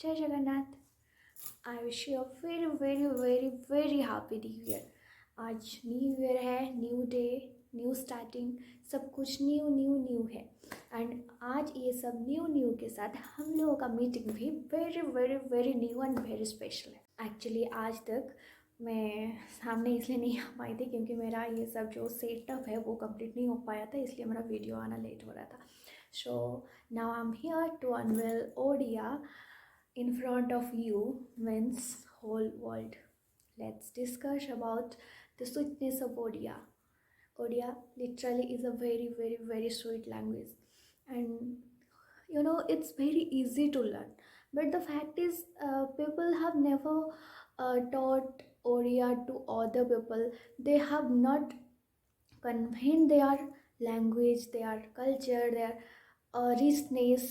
जय Jagannath. I wish you a very very very very happy new year. आज new year है, new day, new starting, सब कुछ new new new है। And आज ये सब न्यू न्यू के साथ हम लोगों का मीटिंग भी very very very new and very special है। एक्चुअली आज तक मैं सामने इसलिए नहीं आ पाई थी क्योंकि मेरा ये सब जो सेटअप है वो कंप्लीट नहीं हो पाया था, इसलिए मेरा वीडियो आना लेट हो रहा था। So now I am here to unveil Odia in front of you means whole world. Let's discuss about the sweetness of Odia. Odia literally is a very very very sweet language, and it's very easy to learn. But the fact is, people have never taught Odia to other people. They have not conveyed their language, their culture, their richness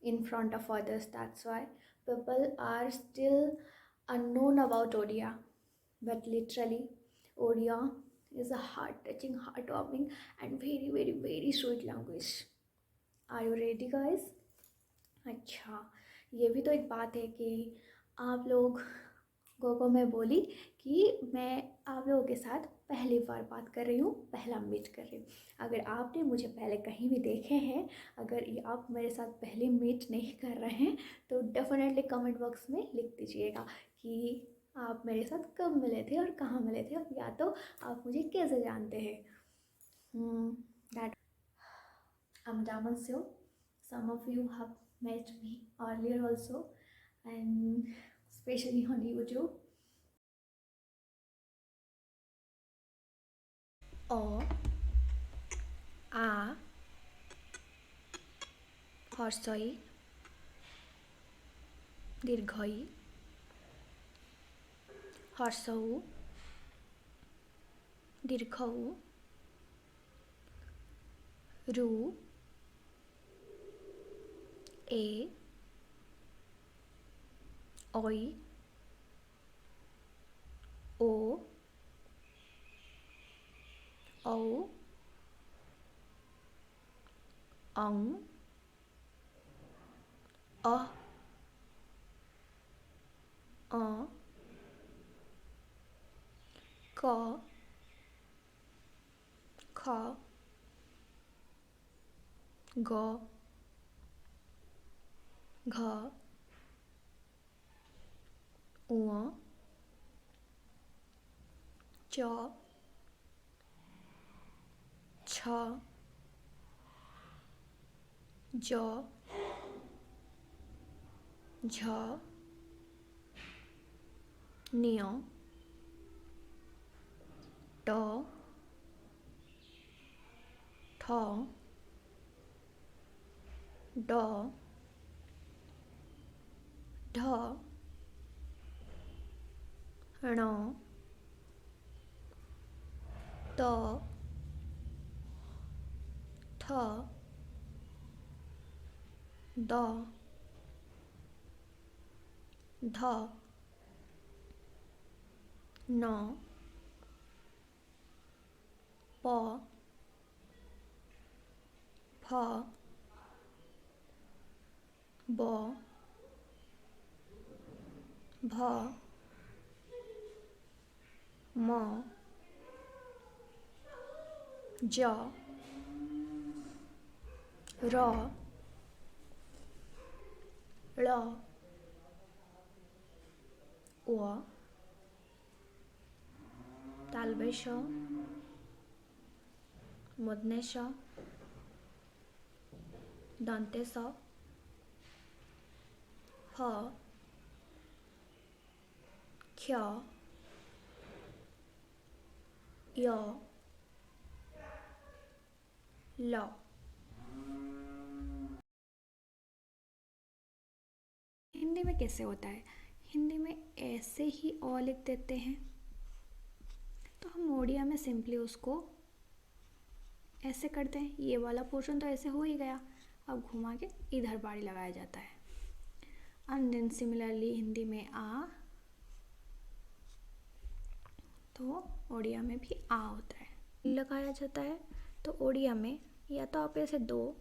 in front of others. That's why people are still unknown about Odia. But literally, Odia is a heart-touching, heartwarming, and very, very, very sweet language. Are you ready, guys? अच्छा, ये भी तो एक बात है कि आप लोग को मैं बोली कि मैं आप लोगों के साथ पहली बार बात कर रही हूँ, पहला मीट कर रही हूँ। अगर आपने मुझे पहले कहीं भी देखे हैं, अगर ये आप मेरे साथ पहले मीट नहीं कर रहे हैं, तो डेफिनेटली कमेंट बॉक्स में लिख दीजिएगा कि आप मेरे साथ कब मिले थे और कहाँ मिले थे, या तो आप मुझे कैसे जानते हैं। That I'm Daman Seo. Some of you have met me earlier also, and especially on YouTube. O A হর্ষই দীর্ঘই হর্ষৌ দীর্ঘৌ রু এ ওই ও ঔ অং অ অ ক খ গ ঘ ঙ চ ছ জ ঝ নিয় ট ঠ ড ढ ण त थ द ध न प फ ब भ म ज र ळ व तालव्य श मूर्धन्य ष दन्त्य स ह क्ष य ल। हिंदी में कैसे होता है? हिंदी में ऐसे ही अ लिख देते हैं, तो हम ओडिया में सिंपली उसको ऐसे करते हैं। ये वाला पोर्शन तो ऐसे हो ही गया, अब घुमा के इधर बाड़ी लगाया जाता है। एंड देन सिमिलरली हिंदी में आ, तो ओडिया में भी आ होता है, लगाया जाता है। तो ओडिया में या तो आप ऐसे दो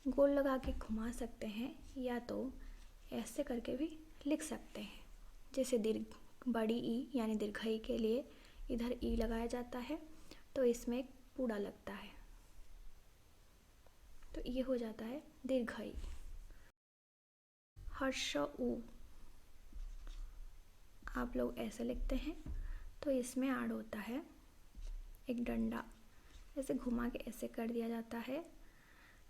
गोल लगा के घुमा सकते हैं, या तो ऐसे करके भी लिख सकते हैं। जैसे दीर्घ बड़ी ई यानी दीर्घई के लिए इधर ई लगाया जाता है, तो इसमें एक पूड़ा लगता है, तो ये हो जाता है दीर्घई। हर्ष उ आप लोग ऐसे लिखते हैं, तो इसमें ऐड होता है एक डंडा, ऐसे घुमा के ऐसे कर दिया जाता है।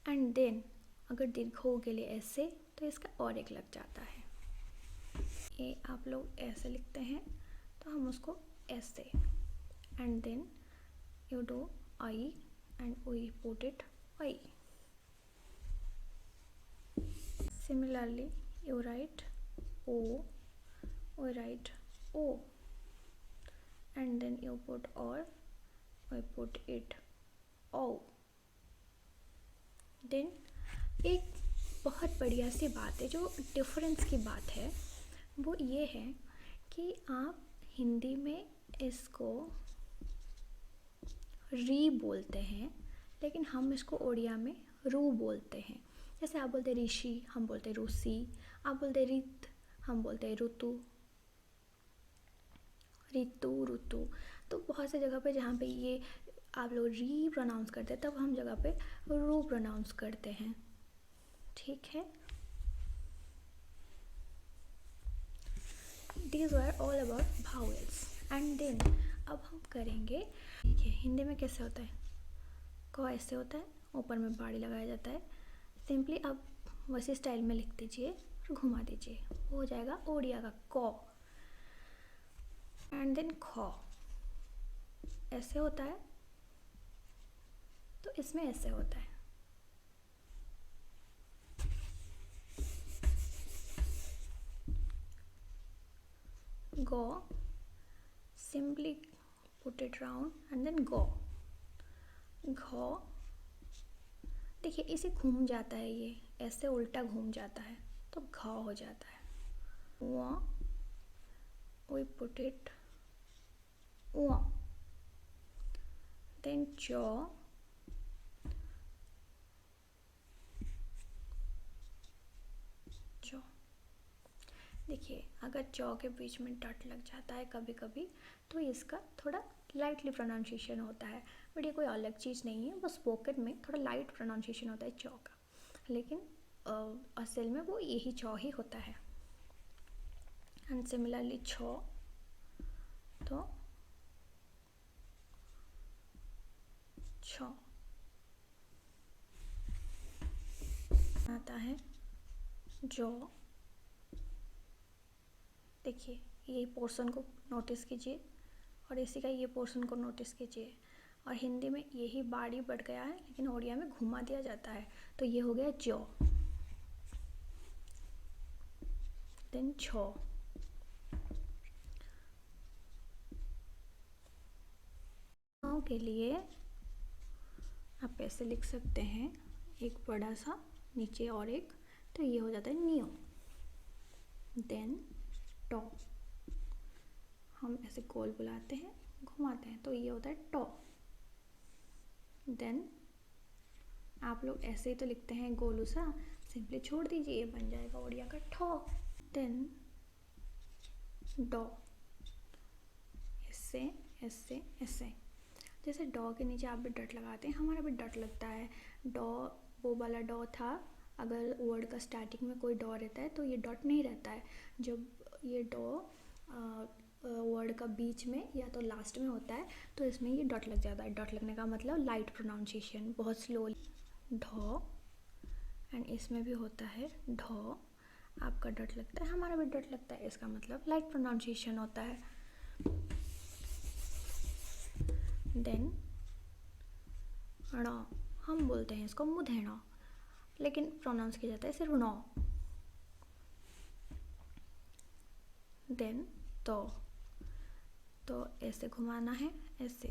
एंड देन अगर दीर्घऊ के लिए ऐसे, तो इसका और एक लग जाता है। ये आप लोग ऐसे लिखते हैं, तो हम उसको ऐसे, and then you do I and we put it I. Similarly, you write O, we write O, and then you put or, we put it O. Then एक बहुत बढ़िया सी बात है, जो डिफरेंस की बात है, वो ये है कि आप हिंदी में इसको री बोलते हैं, लेकिन हम इसको उड़िया में रू बोलते हैं। जैसे आप बोलते ऋषि, हम बोलते रूसी, आप बोलते ऋत, हम बोलते ऋतु, ऋतु ऋतु। तो बहुत से जगह पे जहाँ पे ये आप लोग री प्रोनाउंस करते हैं, तब हम जगह पे रू प्रोनाउंस करते हैं। ठीक है, These were all about vowels. And then अब हम करेंगे, देखिए हिंदी में कैसे होता है, क ऐसे होता है, ऊपर में बाड़ी लगाया जाता है। सिंपली अब वैसे स्टाइल में लिख दीजिए और घुमा दीजिए, हो जाएगा ओडिया का क। एंड देन ख ऐसे होता है, तो इसमें ऐसे होता है। Go, simply put it round and then go. घो, देखिए इसे घूम जाता है, ये ऐसे उल्टा घूम जाता है, तो घ हो जाता है। व, we put it व, then चो, चो। देखिए अगर चौ के बीच में डट लग जाता है कभी कभी, तो इसका थोड़ा लाइटली प्रोनाउंसिएशन होता है, बट ये कोई अलग चीज़ नहीं है, बस स्पोकन में थोड़ा लाइट प्रोनाउंसिएशन होता है चौ का, लेकिन असल में वो यही चौ ही होता है। एंड सिमिलरली छो, तो छो आता है जो। देखिए ये पोर्शन को नोटिस कीजिए और इसी का ये पोर्शन को नोटिस कीजिए, और हिंदी में यही बाड़ी बढ़ गया है, लेकिन ओडिया में घुमा दिया जाता है, तो ये हो गया जो। देन छो, के लिए आप ऐसे लिख सकते हैं, एक बड़ा सा नीचे और एक, तो ये हो जाता है नियो। देन टो, हम ऐसे गोल बुलाते हैं, घुमाते हैं, तो ये होता है टो। देन आप लोग ऐसे ही तो लिखते हैं गोलू सा, सिंपली छोड़ दीजिए, ये बन जाएगा ओडिया का ठो। देन डो, ऐसे ऐसे ऐसे, जैसे डॉ के नीचे आप भी डट लगाते हैं, हमारा भी डट लगता है। डॉ वो वाला डॉ था, अगर वर्ड का स्टार्टिंग में कोई डॉ रहता है तो ये डॉट नहीं रहता है। जब ये डॉ वर्ड का बीच में या तो लास्ट में होता है, तो इसमें ये डॉट लग जाता है। डॉट लगने का मतलब लाइट प्रोनाउंसिएशन, बहुत स्लोली ढो। एंड इसमें भी होता है ढो, आपका डॉट लगता है, हमारा भी डॉट लगता है, इसका मतलब लाइट प्रोनाउंसिएशन होता है। देन ण, हम बोलते हैं इसको मुधेण, लेकिन प्रोनाउंस किया जाता है सिर्फ नो। देन तो ऐसे घुमाना है, ऐसे।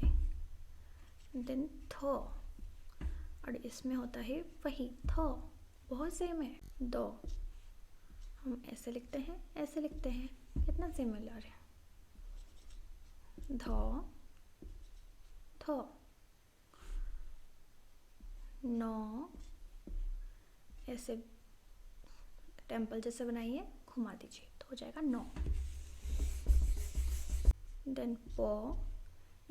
देन थो, और इसमें होता है वही थो, बहुत सेम है। दो, हम ऐसे लिखते हैं, ऐसे लिखते हैं, कितना सिमिलर है। धो, थो, नो, ऐसे टेम्पल जैसे बनाइए, घुमा दीजिए तो हो जाएगा नौ। देन प,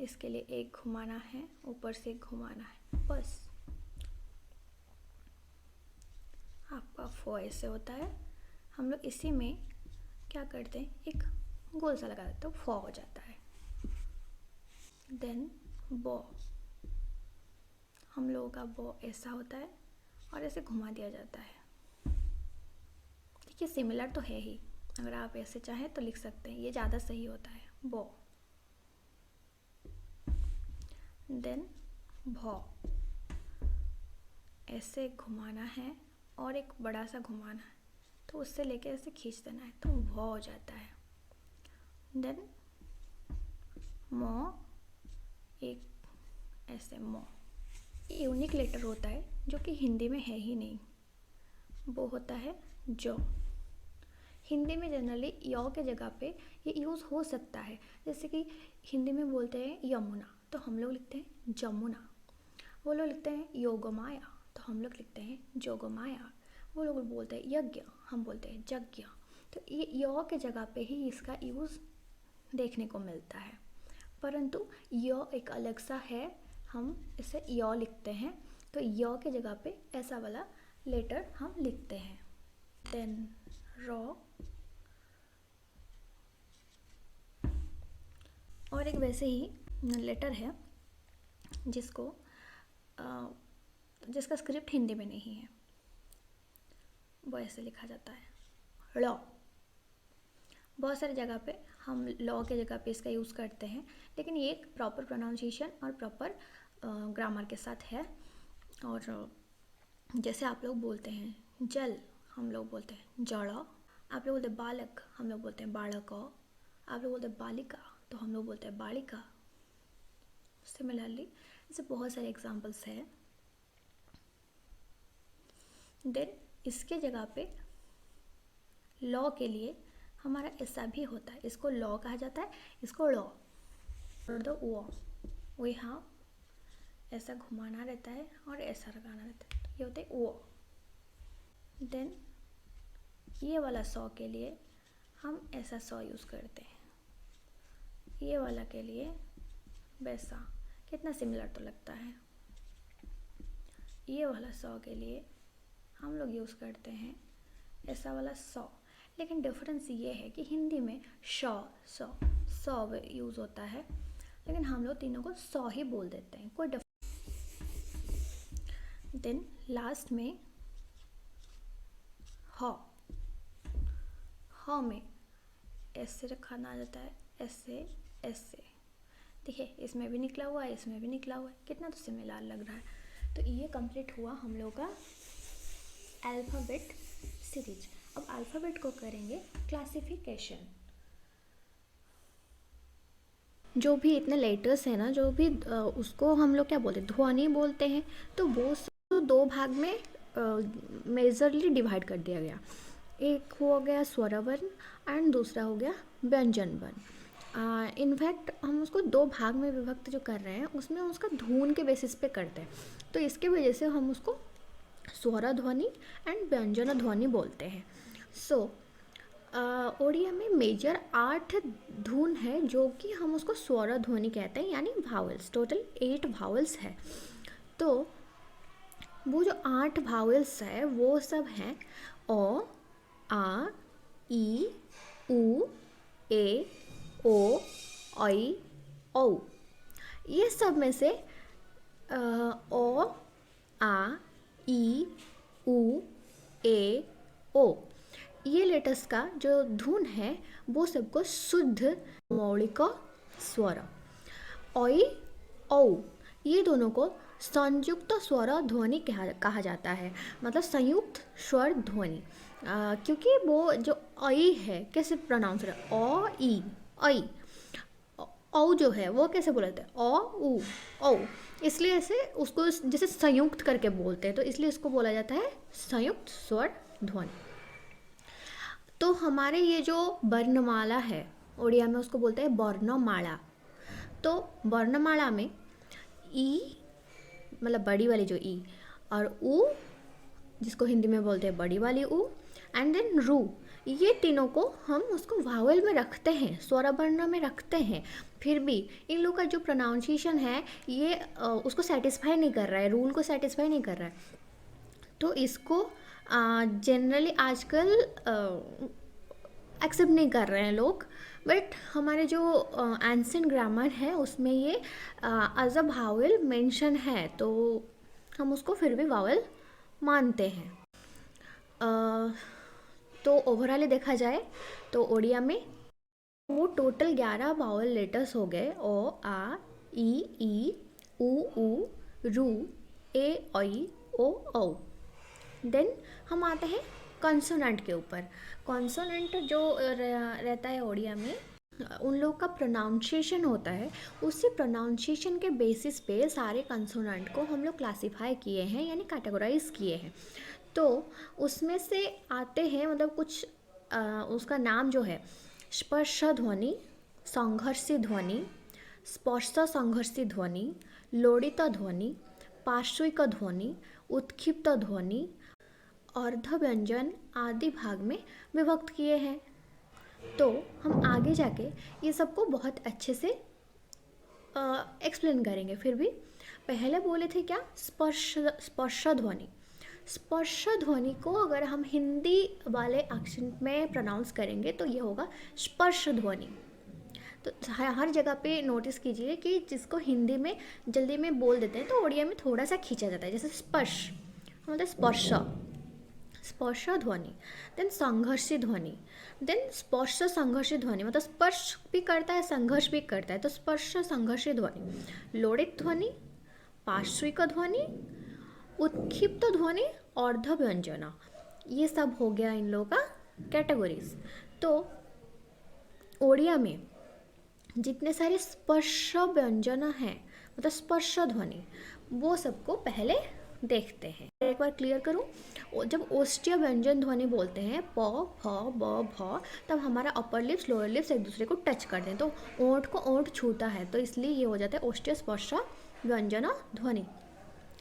इसके लिए एक घुमाना है, ऊपर से एक घुमाना है, बस। आपका फ ऐसे होता है। हम लोग इसी में क्या करते हैं, एक गोल सा लगा देते, तो फ हो जाता है। देन ब, हम लोगों का ब ऐसा होता है और ऐसे घुमा दिया जाता है। देखिए सिमिलर तो है ही, अगर आप ऐसे चाहें तो लिख सकते हैं, ये ज़्यादा सही होता है, ब। देन भ, ऐसे घुमाना है और एक बड़ा सा घुमाना है, तो उससे लेके ऐसे खींच देना है, तो भ हो जाता है। देन म, एक ऐसे म, यूनिक लेटर होता है जो कि हिंदी में है ही नहीं, वो होता है जो। हिंदी में जनरली य के जगह पे ये यूज़ हो सकता है, जैसे कि हिंदी में बोलते हैं यमुना, तो हम लोग लिखते हैं जमुना। वो लोग लिखते हैं योगमाया, तो हम लोग लिखते हैं जोगमाया। वो लोग बोलते हैं यज्ञ, हम बोलते हैं यज्ञ। तो ये य के जगह पे ही इसका यूज़ देखने को मिलता है, परंतु य एक अलग सा है, हम इसे य लिखते हैं, तो य के जगह पे ऐसा वाला लेटर हम लिखते हैं। देन र, और एक वैसे ही लेटर है जिसको जिसका स्क्रिप्ट हिंदी में नहीं है, वो ऐसे लिखा जाता है ळ। बहुत सारी जगह पे हम लॉ के जगह पे इसका यूज़ करते हैं, लेकिन ये एक प्रॉपर प्रोनाउंसिएशन और प्रॉपर ग्रामर के साथ है। और जैसे आप लोग बोलते हैं जल, हम लोग बोलते हैं जड़। आप लोग बोलते हैं बालक, हम लोग बोलते हैं बालक। आप लोग बोलते हैं बालिका, तो हम लोग बोलते हैं बालिका। सिमिलरली ऐसे बहुत सारे एग्जाम्पल्स हैं। देन इसके जगह पे लॉ के लिए हमारा ऐसा भी होता है, इसको लॉ कहा जाता है, इसको लॉ दो वो, वी हाँ ऐसा घुमाना रहता है और ऐसा लगाना रहता है, ये होता है वो। देन ये वाला सौ के लिए हम ऐसा सौ यूज़ करते हैं, ये वाला के लिए वैसा, कितना सिमिलर तो लगता है। ये वाला सौ के लिए हम लोग यूज़ करते हैं ऐसा वाला सौ, लेकिन डिफरेंस ये है कि हिंदी में शौ सौ सौ यूज़ होता है, लेकिन हम लोग तीनों को सौ ही बोल देते हैं, कोई देन लास्ट में ह, ह में ऐसे रखना आ जाता है, ऐसे ऐसे। देखिए इसमें भी निकला हुआ है, इसमें भी निकला हुआ है, कितना तो सिमिलर लग रहा है। तो ये कंप्लीट हुआ हम लोग का अल्फ़ाबेट सीरीज। अब अल्फ़ाबेट को करेंगे क्लासिफिकेशन। जो भी इतने लेटर्स हैं ना, जो भी उसको हम लोग क्या बोलते हैं, ध्वनि बोलते हैं, तो वो दो भाग में मेजरली डिवाइड कर दिया गया। एक हो गया स्वरवर्ण एंड दूसरा हो गया व्यंजन वर्ण। इनफैक्ट हम उसको दो भाग में विभक्त जो कर रहे हैं, उसमें उसका धुन के बेसिस पे करते हैं, तो इसके वजह से हम उसको स्वर ध्वनि एंड व्यंजन ध्वनि बोलते हैं। सो ओडिया में मेजर 8 धुन है, जो कि हम उसको स्वर ध्वनि कहते हैं, यानी भावल्स। टोटल 8 भावल्स है। तो वो जो 8 भावल्स है वो सब हैं ओ, आ, ई, उ, ए, ओ, ऐ, औ। ये सब में से ओ, आ, ई, उ, ए, ओ, ये लेटर्स का जो धुन है वो सबको शुद्ध मौलिक स्वर। ऐ, औ, ये दोनों को संयुक्त स्वर ध्वनि कहा जाता है, मतलब संयुक्त स्वर ध्वनि। क्योंकि वो जो ऐ है कैसे प्रोनाउंस है, ओ ई ऐ, औ जो है वो कैसे बोला जाता है, ओ उ औ, इसलिए ऐसे उसको जैसे संयुक्त करके बोलते हैं, तो इसलिए इसको बोला जाता है संयुक्त स्वर ध्वनि। तो हमारे ये जो वर्णमाला है उड़िया में उसको बोलते हैं वर्णमाला। तो वर्णमाला में ई मतलब बड़ी वाली जो ई, और उ जिसको हिंदी में बोलते हैं बड़ी वाली उ, एंड देन रू, ये तीनों को हम उसको वावल में रखते हैं, स्वरवर्ण में रखते हैं, फिर भी इन लोग का जो प्रोनाउंसिएशन है ये उसको सेटिस्फाई नहीं कर रहा है, रूल को सेटिस्फाई नहीं कर रहा है। तो इसको जनरली आजकल एक्सेप्ट नहीं कर रहे हैं लोग, बट हमारे जो एंशिएंट ग्रामर है उसमें ये एज अ वावल मेंशन है, तो हम उसको फिर भी वावल मानते हैं। तो ओवरऑल देखा जाए तो ओडिया में वो टोटल 11 वावल लेटर्स हो गए, ओ आ ई ऊ रू ए ऐ ओ औ। देन हम आते हैं कॉन्सोनेंट के ऊपर। कॉन्सोनेंट जो रहता है ओडिया में, उन लोग का प्रोनाउंसिएशन होता है, उसी प्रोनाउंसिएशन के बेसिस पे सारे कंसोनेंट को हम लोग क्लासीफाई किए हैं, यानी कैटेगराइज किए हैं। तो उसमें से आते हैं मतलब कुछ उसका नाम जो है स्पर्श ध्वनि, संघर्षी ध्वनि, स्पर्श संघर्षी ध्वनि, लोडित ध्वनि, पार्श्विक ध्वनि, उत्क्षिप्त ध्वनि, अर्ध व्यंजन आदि भाग में विभक्त किए हैं। तो हम आगे जाके ये सबको बहुत अच्छे से एक्सप्लेन करेंगे। फिर भी पहले बोले थे क्या, स्पर्श ध्वनि। स्पर्श ध्वनि को अगर हम हिंदी वाले एक्सेंट में प्रोनाउंस करेंगे तो ये होगा स्पर्श ध्वनि। तो हर जगह पे नोटिस कीजिए कि जिसको हिंदी में जल्दी में बोल देते हैं तो उड़िया में थोड़ा सा खींचा जाता है, जैसे स्पर्श मतलब स्पर्श, स्पर्श ध्वनि। देन संघर्षी ध्वनि, देन स्पर्श संघर्षी ध्वनि, मतलब स्पर्श भी करता है संघर्ष भी करता है, तो स्पर्श संघर्षी ध्वनि। लोडित ध्वनि, पार्श्विक ध्वनि, उत्क्षिप्त ध्वनि, अर्ध व्यंजना, ये सब हो गया इन लोगों का कैटेगरीज। तो ओडिया में जितने सारे स्पर्श व्यंजन हैं मतलब स्पर्श ध्वनि, वो सबको पहले देखते हैं। एक बार क्लियर करूं, जब ओष्ठ्य व्यंजन ध्वनि बोलते हैं प फ ब भ, तब हमारा अपर लिप्स लोअर लिप्स एक दूसरे को टच करते हैं, तो ओंठ को ओंठ छूता है, तो इसलिए ये हो जाता है ओष्ठ्य स्पर्श व्यंजन ध्वनि।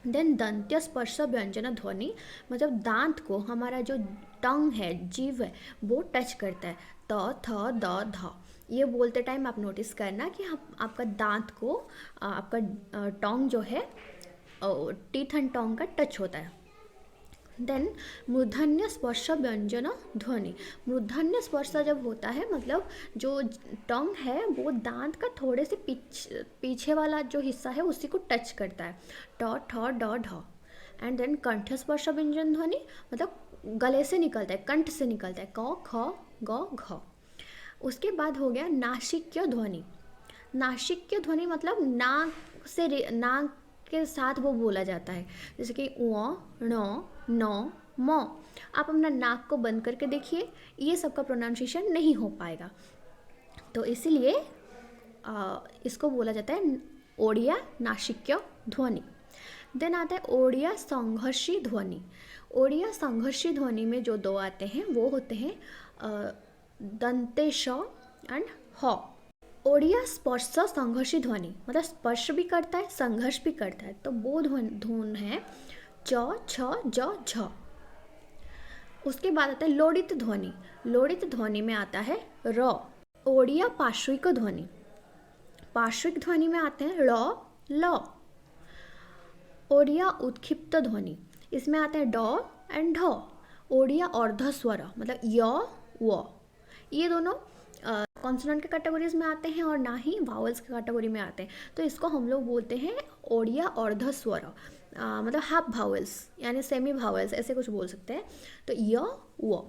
देन दंत्य स्पर्श व्यंजन ध्वनि, मतलब दांत को हमारा जो टंग है, जीव है, वो टच करता है, त थ द ध। ये बोलते टाइम आप नोटिस करना कि आपका दांत को आपका टोंग जो है टीथ एंड टोंग का टच होता है। देन मूर्धन्य स्पर्श व्यंजन ध्वनि, मूर्धन्य स्पर्श जब होता है मतलब जो टंग है वो दांत का थोड़े से पीछे वाला जो हिस्सा है उसी को टच करता है, ट ठ ड ढ। एंड देन कंठ स्पर्श व्यंजन ध्वनि, मतलब गले से निकलता है, कंठ से निकलता है, क ख ग घ। उसके बाद हो गया नासिक्य ध्वनि। नासिक्य ध्वनि मतलब नाक से नाक के साथ वो बोला जाता है, जैसे कि ण न म। आप अपना नाक को बंद करके देखिए, ये सबका प्रोनाउंसिएशन नहीं हो पाएगा, तो इसीलिए इसको बोला जाता है ओडिया नासिक्य ध्वनि। देन आता है ओडिया संघर्षी ध्वनि। ओडिया संघर्षी ध्वनि में जो दो आते हैं वो होते हैं दंतेश एंड ह। ओडिया स्पर्श संघर्षी ध्वनि, मतलब स्पर्श भी करता है संघर्ष भी करता है, तो वो धुन है च छ ज झ। उसके बाद आता है लोडित ध्वनि। लोडित ध्वनि में आता है र। ओडिया पार्श्विक ध्वनि, पार्श्विक ध्वनि में आते हैं ड़ ल। ओडिया उत्क्षिप्त ध्वनि, इसमें आते हैं ड एंड ढ। ओडिया अर्ध स्वर मतलब य व, ये दोनों कॉन्सोनेंट के कैटेगरीज में आते हैं और ना ही वावल्स के कैटेगरी में आते हैं, तो इसको हम लोग बोलते हैं ओडिया अर्ध स्वर, मतलब हाफ भावल्स यानी सेमी भावल्स ऐसे कुछ बोल सकते हैं, तो य व।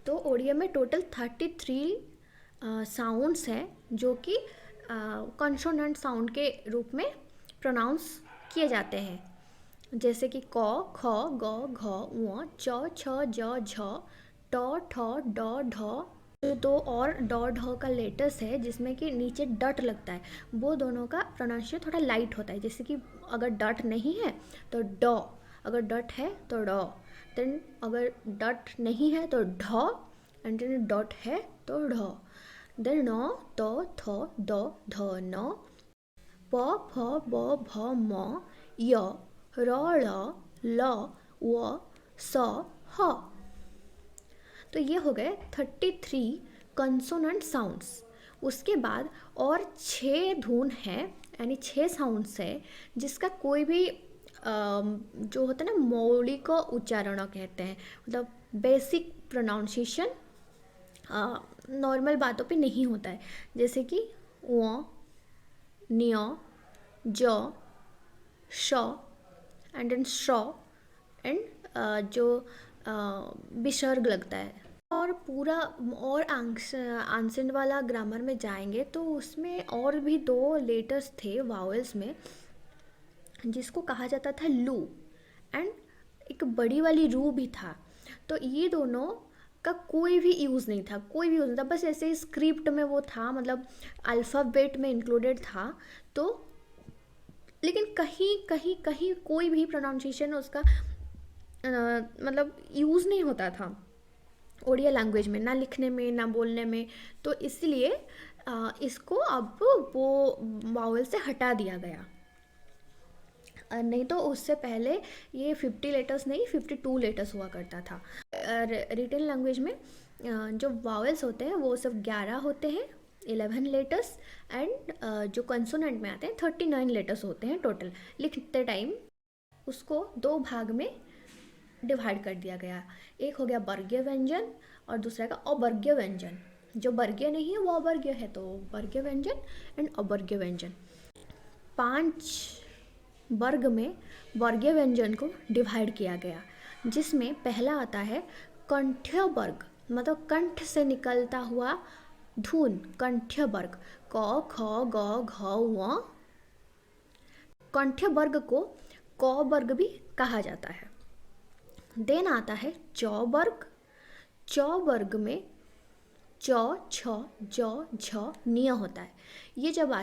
तो ओडिया में टोटल 33 साउंड्स हैं जो कि कॉन्सोनेंट साउंड के रूप में प्रोनाउंस किए जाते हैं, जैसे कि क ख ग घ ङ च छ ज झ ट ठ ड ढ। जो दो और ड ढ का लेटर्स है जिसमें कि नीचे डट लगता है, वो दोनों का प्रोनाउंसिएशन थोड़ा लाइट होता है, जैसे कि अगर डट नहीं है तो ड, अगर डट है तो ड, देन अगर डट नहीं है तो ढ, एंड देन डट है तो ढ। देन न त थ द ध न, प फ ब भ म य र ळ ल व स ह। तो ये हो गए 33 कंसोनेंट साउंड्स। उसके बाद और 6 धुन है, यानी 6 साउंड्स है जिसका कोई भी जो होता है ना मौलिक उच्चारण कहते हैं, मतलब बेसिक प्रोनाउंसिएशन नॉर्मल बातों पे नहीं होता है, जैसे कि व, न्य, ज, श एंड देन श एंड जो विसर्ग लगता है। और पूरा और आंसेंट वाला ग्रामर में जाएंगे तो उसमें और भी 2 लेटर्स थे वावेल्स में जिसको कहा जाता था लू, एंड एक बड़ी वाली रू भी था। तो ये दोनों का कोई भी यूज़ नहीं था, कोई भी यूज़ नहीं था, बस ऐसे ही स्क्रिप्ट में वो था, मतलब अल्फ़ाबेट में इंक्लूडेड था। तो लेकिन कहीं कहीं कहीं कोई भी प्रोनाउंसिएशन उसका मतलब यूज़ नहीं होता था ओडिया लैंग्वेज में, ना लिखने में ना बोलने में। तो इसलिए इसको अब वो वावल से हटा दिया गया। नहीं तो उससे पहले ये 50 लेटर्स नहीं 52 लेटर्स हुआ करता था। रिटन लैंग्वेज में जो वावल्स होते हैं वो सब 11 होते हैं, 11 लेटर्स, एंड जो कंसोनेंट में आते हैं 39 लेटर्स होते हैं टोटल। लिखते टाइम उसको 2 भाग में डिवाइड कर दिया गया, एक हो गया वर्गीय व्यंजन और दूसरा का अवर्गीय व्यंजन। जो वर्गीय नहीं है वो अवर्गीय है, तो वर्गीय व्यंजन एंड अवर्गीय व्यंजन। 5 वर्ग में वर्गीय व्यंजन को डिवाइड किया गया, जिसमें पहला आता है कंठ्य वर्ग, मतलब कंठ से निकलता हुआ धुन, कंठ्य वर्ग क ख ग घ व। कंठ्य वर्ग को क वर्ग भी कहा जाता है। देन आता है च वर्ग। च वर्ग में च छ ज झ निय होता है। ये जब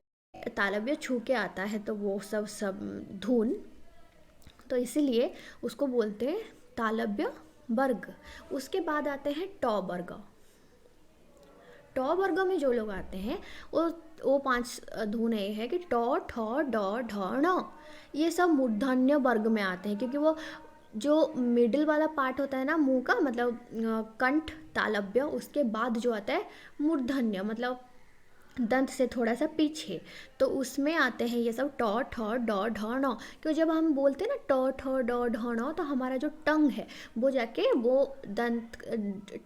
तालव्य छू के आता है तो वो सब धुन, तो इसीलिए उसको बोलते हैं तालव्य वर्ग। उसके बाद आते हैं ट वर्ग। ट वर्ग में जो लोग आते हैं वो 5 धुन ये है कि ट ठ ड ढ ण, ये सब मूर्धन्य वर्ग में आते हैं, क्योंकि वो जो मिडिल वाला पार्ट होता है ना मुंह का, मतलब कंठ तालव्य, उसके बाद जो आता है मूर्धन्य, मतलब दंत से थोड़ा सा पीछे, तो उसमें आते हैं ये सब ट ठ ड ढ ण। क्यों जब हम बोलते हैं ना ट ठ ड ढ ण, तो हमारा जो टंग है वो जाके वो दंत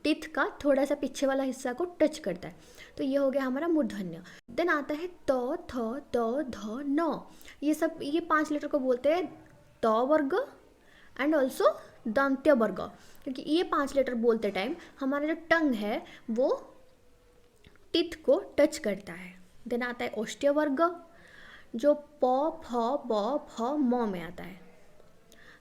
टिथ का थोड़ा सा पीछे वाला हिस्सा को टच करता है, तो ये हो गया हमारा मूर्धन्य। देन आता है त थ द ध न। ये 5 लेटर को बोलते हैं त वर्ग एंड ऑल्सो दंत्य वर्ग, क्योंकि ये 5 लेटर बोलते टाइम हमारा जो टंग है वो टिथ को टच करता है। देन आता है ओष्ठ्य वर्ग, जो प फ ब फ म में आता है,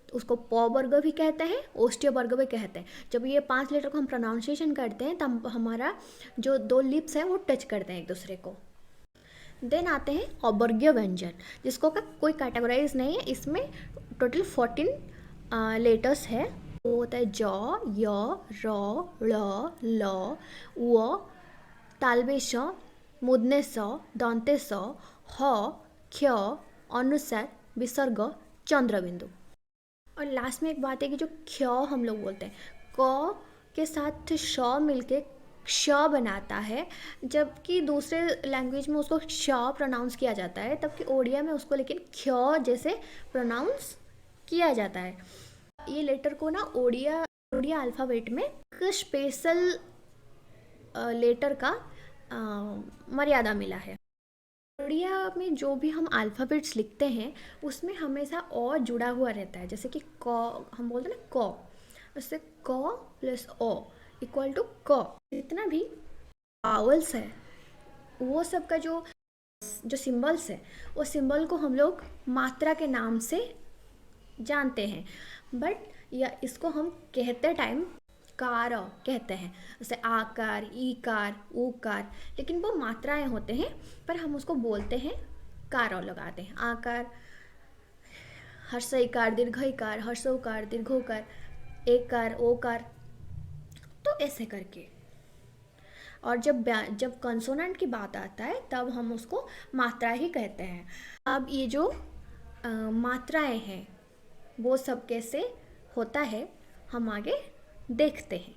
तो उसको प वर्ग भी कहते हैं, ओष्ठ्य वर्ग भी कहते हैं। जब ये 5 लेटर को हम प्रोनाउंसिएशन करते हैं तब हमारा जो 2 लिप्स हैं वो टच करते हैं एक दूसरे को। देन आते हैं अवर्गीय व्यंजन, जिसको का कोई कैटेगराइज नहीं है, इसमें टोटल 14 लेटर्स है। वो होता है ज, य, र, ळ, ल, व, तालवे श, मूर्धन्य स, दंते स, ह, क्ष, अनुस्वार, विसर्ग, चंद्रबिंदु। और लास्ट में एक बात है कि जो क्ष हम लोग बोलते हैं, क के साथ श मिलके क्ष बनाता है, जबकि दूसरे लैंग्वेज में उसको क्ष प्रोनाउंस किया जाता है, तबकि ओडिया में उसको लेकिन क्ष जैसे प्रोनाउंस किया जाता है। ये लेटर को ना ओडिया अल्फ़ाबेट में एक स्पेशल लेटर का मर्यादा मिला है। ओडिया में जो भी हम अल्फ़ाबेट्स लिखते हैं उसमें हमेशा अ जुड़ा हुआ रहता है, जैसे कि क हम बोलते हैं ना क, उससे क प्लस अ इक्वल टू क। जितना भी वावल्स है वो सब का जो सिंबल्स है वो सिंबल को हम लोग मात्रा के नाम से जानते हैं, बट या इसको हम कहते टाइम कार कहते हैं, जैसे आकार, ईकार, ऊकार, लेकिन वो मात्राएं होते हैं, पर हम उसको बोलते हैं कार लगाते हैं। आकार, हर्ष इकार, दीर्घ इकार, हर्षोकार, दीर्घोकार, एकार, ओकार, तो ऐसे करके। और जब कंसोनेंट की बात आता है तब हम उसको मात्रा ही कहते हैं। अब ये जो मात्राएं हैं वो सब कैसे होता है हम आगे देखते हैं।